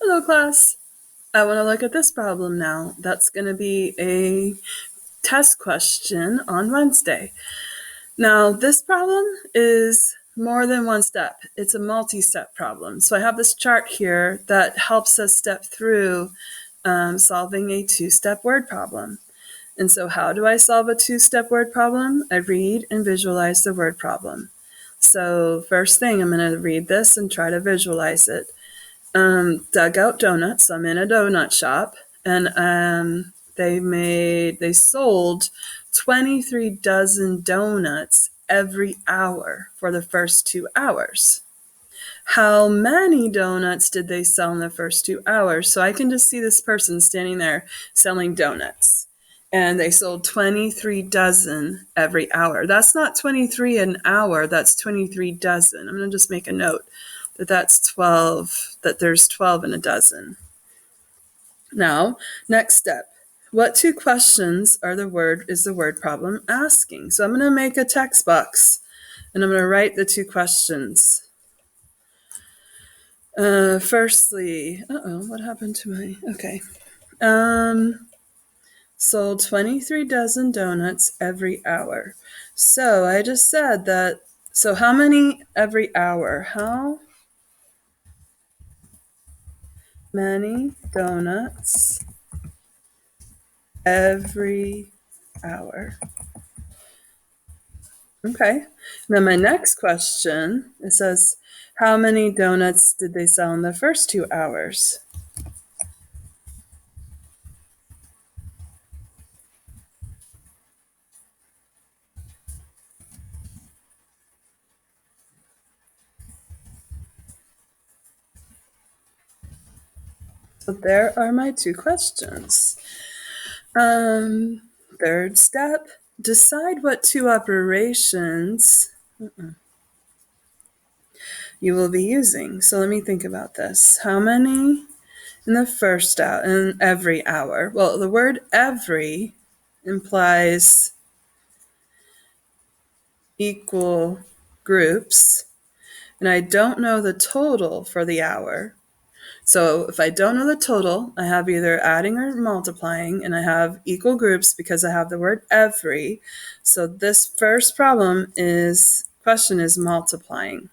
Hello, class. I want to look at this problem now. That's going to be a test question on Wednesday. Now, this problem is more than one step. It's a multi-step problem. So I have this chart here that helps us step through solving a two-step word problem. And so how do I solve a two-step word problem? I read and visualize the word problem. So first thing, I'm going to read this and try to visualize it. Dugout Donuts. So I'm in a donut shop, and they sold 23 dozen donuts every hour for the first 2 hours. How many donuts did they sell in the first 2 hours? So I can just see this person standing there selling donuts. And they sold 23 dozen every hour. That's not 23 an hour, that's 23 dozen. I'm going to just make a note that's 12, that there's 12 in a dozen. Now, next step. What two questions is the word problem asking? So I'm going to make a text box and I'm going to write the two questions. Firstly, what happened to my, okay. Sold 23 dozen donuts every hour. So I just said that, so how many every hour? How many donuts every hour? Okay. Then my next question, it says, how many donuts did they sell in the first 2 hours? So there are my two questions. Third step, decide what two operations you will be using. So let me think about this. How many in the first hour, in every hour? Well, the word every implies equal groups, and I don't know the total for the hour. So if I don't know the total, I have either adding or multiplying, and I have equal groups because I have the word every. So this first question is multiplying.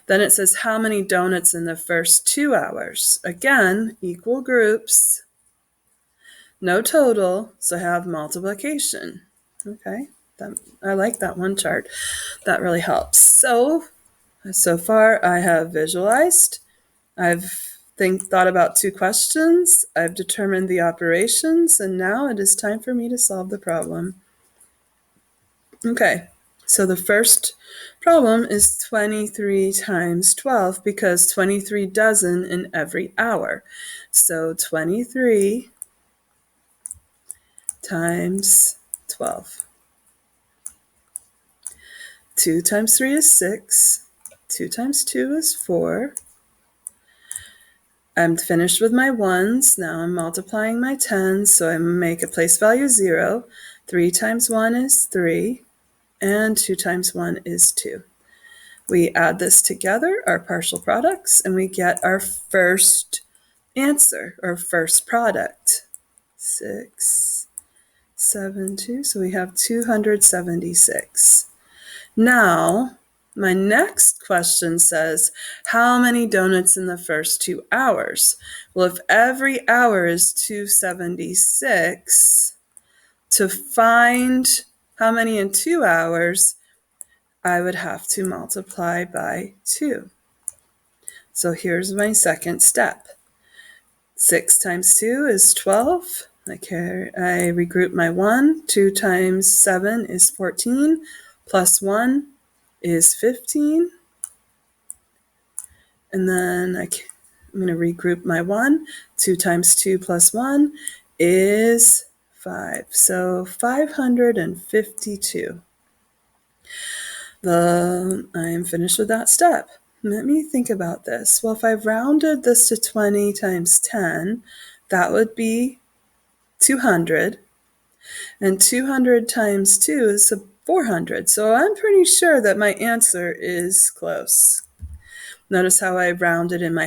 Then it says how many donuts in the first 2 hours. Again, equal groups, no total, so I have multiplication. Okay, I like that one chart. That really helps. So far I have visualized, I've thought about two questions, I've determined the operations, and now it is time for me to solve the problem. Okay, so the first problem is 23 times 12 because 23 dozen in every hour. So 23 times 12. 2 times 3 is 6. 2 times 2 is 4. I'm finished with my ones. Now I'm multiplying my tens, so I make a place value 0. 3 times 1 is 3, and 2 times 1 is 2. We add this together, our partial products, and we get our first answer, our first product. 6, 7, 2, so we have 276. Now, my next question says, how many donuts in the first 2 hours? Well, if every hour is 276, to find how many in 2 hours, I would have to multiply by 2. So here's my second step. 6 times 2 is 12. I regroup my 1. 2 times 7 is 14. Plus 1 is 15. And then I'm going to regroup my 1. 2 times 2 plus 1 is 5. So 552. I am finished with that step. Let me think about this. Well, if I rounded this to 20 times 10, that would be 200. And 200 times 2 is 400. So I'm pretty sure that my answer is close. Notice how I rounded in my